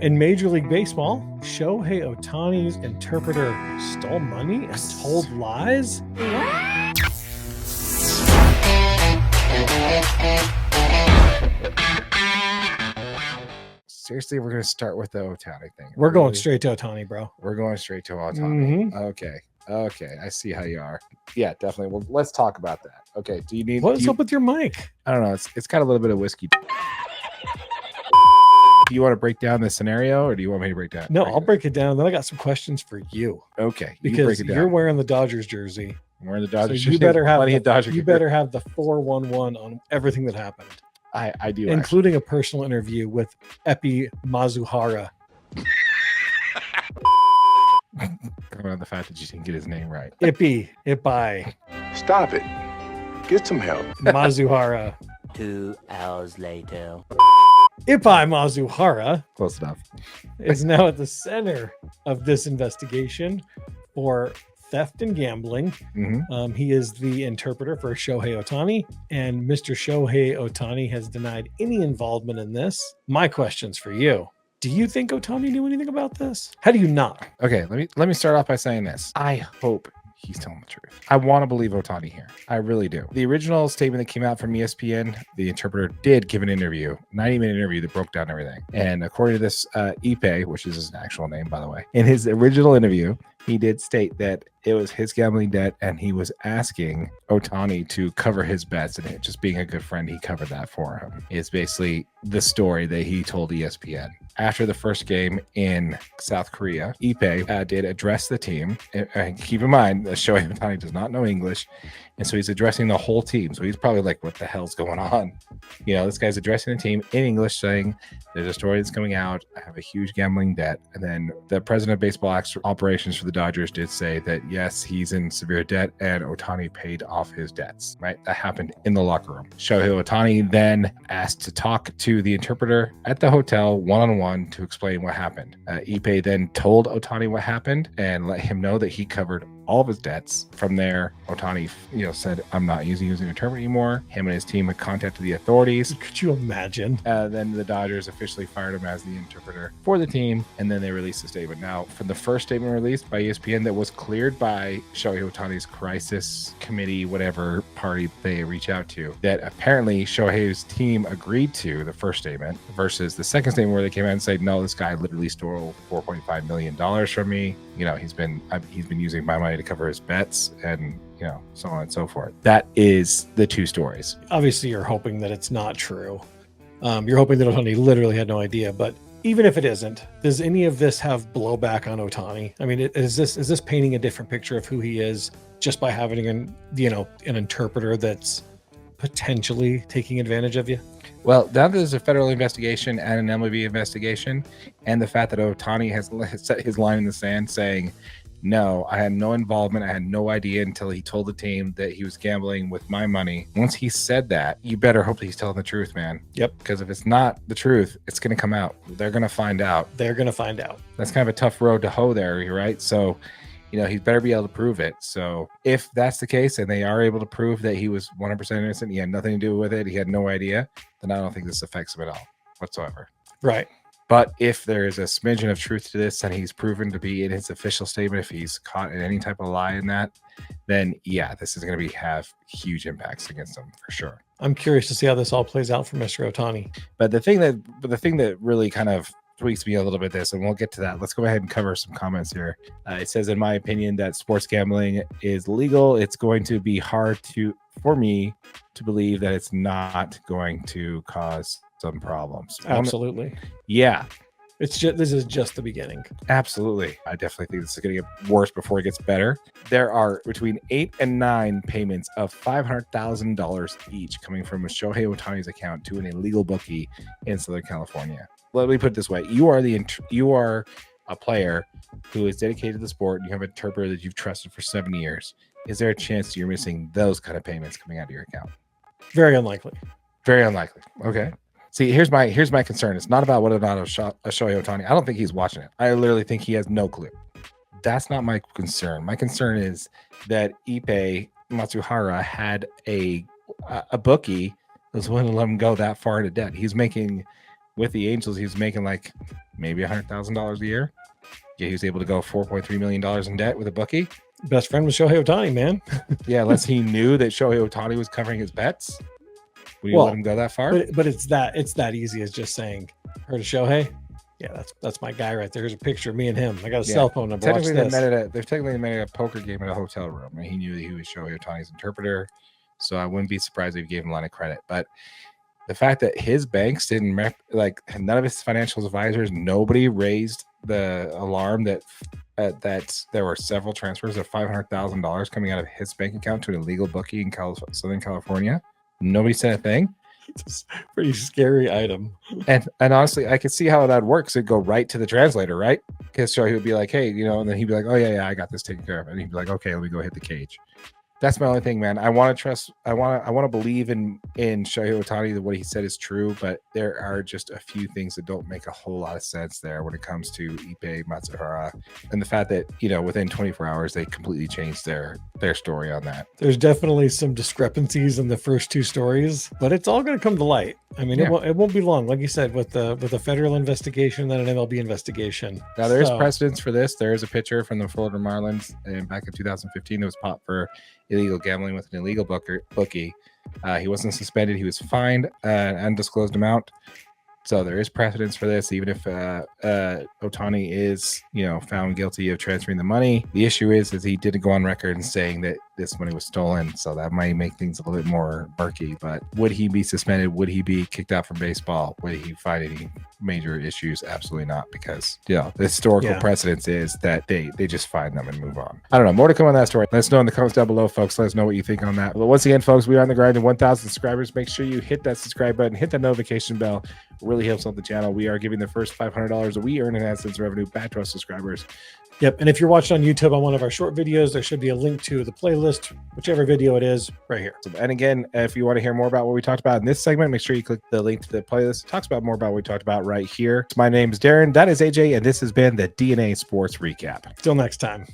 In Major League Baseball, Shohei Ohtani's interpreter stole money and told lies? Seriously, we're going to start with the Ohtani thing. We're going straight to Ohtani, bro. We're going straight to Ohtani. Okay. I see how you are. Yeah, definitely. Well, let's talk about that. Okay. What's up with your mic? I don't know. It's got a little bit of whiskey. Do you want to break down the scenario, or do you want me to break down? No, I'll break it down. Then I got some questions for you. Okay, because you're wearing the Dodgers jersey. I'm wearing the Dodgers jersey. You better have the 411 on everything that happened. I do, including a personal interview with Epi Mazuhara. Coming on the fact that you didn't get his name right. Ippy. Stop it. Get some help. Mazuhara. 2 hours later. Ippy Mazuhara, close enough, is now at the center of this investigation for theft and gambling. Mm-hmm. He is the interpreter for Shohei Ohtani, and Mr. Shohei Ohtani has denied any involvement in this. My question's for you. Do you think Ohtani knew anything about this? How do you not? Okay, let me start off by saying this. I hope he's telling the truth. I want to believe Ohtani here. I really do. The original statement that came out from ESPN, the interpreter did give an interview, 90-minute interview that broke down everything. And according to this Ipe, which is his actual name, by the way, in his original interview, he did state that it was his gambling debt and he was asking Ohtani to cover his bets, and just being a good friend, he covered that for him. It's basically the story that he told ESPN. After the first game in South Korea, Ipe did address the team. And keep in mind, Shohei Ohtani does not know English, and so he's addressing the whole team. So he's probably like, what the hell's going on? You know, this guy's addressing the team in English, saying, there's a story that's coming out. I have a huge gambling debt. And then the president of baseball operations for the Dodgers did say that, yes, he's in severe debt, and Ohtani paid off his debts, right? That happened in the locker room. Shohei Ohtani then asked to talk to the interpreter at the hotel one-on-one to explain what happened. Ipe then told Ohtani what happened and let him know that he covered all of his debts. From there, Ohtani, said, I'm not using an interpreter anymore. Him and his team had contacted the authorities. Could you imagine? Then the Dodgers officially fired him as the interpreter for the team, and then they released the statement. Now, from the first statement released by ESPN that was cleared by Shohei Ohtani's crisis committee, whatever party they reach out to, that apparently Shohei's team agreed to the first statement versus the second statement where they came out and said, no, this guy literally stole $4.5 million from me. He's been using my money to cover his bets, and so on and so forth. That is the two stories. Obviously, you're hoping that it's not true. You're hoping that Ohtani literally had no idea. But even if it isn't, does any of this have blowback on Ohtani? I mean, is this painting a different picture of who he is just by having an interpreter that's potentially taking advantage of you? Well, now there's a federal investigation and an MLB investigation, and the fact that Ohtani has set his line in the sand saying, no, I had no involvement. I had no idea until he told the team that he was gambling with my money. Once he said that, you better hope that he's telling the truth, man. Yep. Because if it's not the truth, it's going to come out. They're going to find out. That's kind of a tough road to hoe there, right? So, he better be able to prove it. So if that's the case and they are able to prove that he was 100% innocent, he had nothing to do with it, he had no idea, then I don't think this affects him at all whatsoever. Right. But if there is a smidgen of truth to this and he's proven to be in his official statement, if he's caught in any type of lie in that, then yeah, this is going to have huge impacts against him for sure. I'm curious to see how this all plays out for Mr. Ohtani. But the thing that really kind of tweaks me a little bit this, and we'll get to that. Let's go ahead and cover some comments here. It says, in my opinion, that sports gambling is legal. It's going to be hard for me to believe that it's not going to cause some problems. Absolutely. Yeah. This is just the beginning. Absolutely. I definitely think this is going to get worse before it gets better. There are between 8 and 9 payments of $500,000 each coming from Shohei Ohtani's account to an illegal bookie in Southern California. Let me put it this way. You are a player who is dedicated to the sport, and you have an interpreter that you've trusted for 7 years. Is there a chance you're missing those kind of payments coming out of your account? Very unlikely. Very unlikely. Okay. See, here's my concern. It's not about whether or not a Shohei Ohtani. I don't think he's watching it. I literally think he has no clue. That's not my concern. My concern is that Ipe Matsuhara had a bookie that was willing to let him go that far into debt. He's making with the Angels, he was making like maybe $100,000 a year. Yeah, he was able to go $4.3 million in debt with a bookie. Best friend was Shohei Ohtani, man. Yeah, unless he knew that Shohei Ohtani was covering his bets. Would you let him go that far? But it's that easy as just saying, heard of Shohei? Yeah, that's my guy right there. Here's a picture of me and him. I got a cell phone number. Technically, they've technically met at a poker game in a hotel room, and he knew that he was Shohei Ohtani's interpreter. So I wouldn't be surprised if he gave him a line of credit. But the fact that his banks didn't none of his financial advisors, nobody raised the alarm that there were several transfers of $500,000 coming out of his bank account to an illegal bookie in Southern California. Nobody said a thing. It's a pretty scary item. And honestly, I could see how that works. It'd go right to the translator, right? Because so he would be like, hey, and then he'd be like, oh yeah, I got this taken care of. And he'd be like, okay, let me go hit the cage. That's my only thing, man. I want to trust. I want to believe in Shohei Ohtani that what he said is true, but there are just a few things that don't make a whole lot of sense there when it comes to Ippei Matsuhara and the fact that within 24 hours they completely changed their story on that. There's definitely some discrepancies in the first two stories, but it's all going to come to light. I mean, it won't be long, like you said, with a federal investigation, then an MLB investigation. Now there is precedence for this. There is a pitcher from the Florida Marlins, and back in 2015, it was popped for illegal gambling with an illegal bookie. He wasn't suspended. He was fined an undisclosed amount. So there is precedence for this, even if Ohtani is, found guilty of transferring the money. The issue is he didn't go on record and saying that this money was stolen. So that might make things a little bit more murky. But would he be suspended? Would he be kicked out from baseball? Would he find any major issues? Absolutely not, because the historical precedence is that they just fine them and move on. I don't know. More to come on that story. Let us know in the comments down below, folks. Let us know what you think on that. But once again, folks, we are on the grind to 1,000 subscribers. Make sure you hit that subscribe button, hit that notification bell. It really helps out the channel. We are giving the first $500 that we earn in AdSense revenue back to our subscribers. Yep. And if you're watching on YouTube on one of our short videos, there should be a link to the playlist, whichever video it is, right here. And again, if you want to hear more about what we talked about in this segment, make sure you click the link to the playlist. It talks about more about what we talked about right here. My name is Darren. That is AJ. And this has been the DNA Sports Recap. Till next time.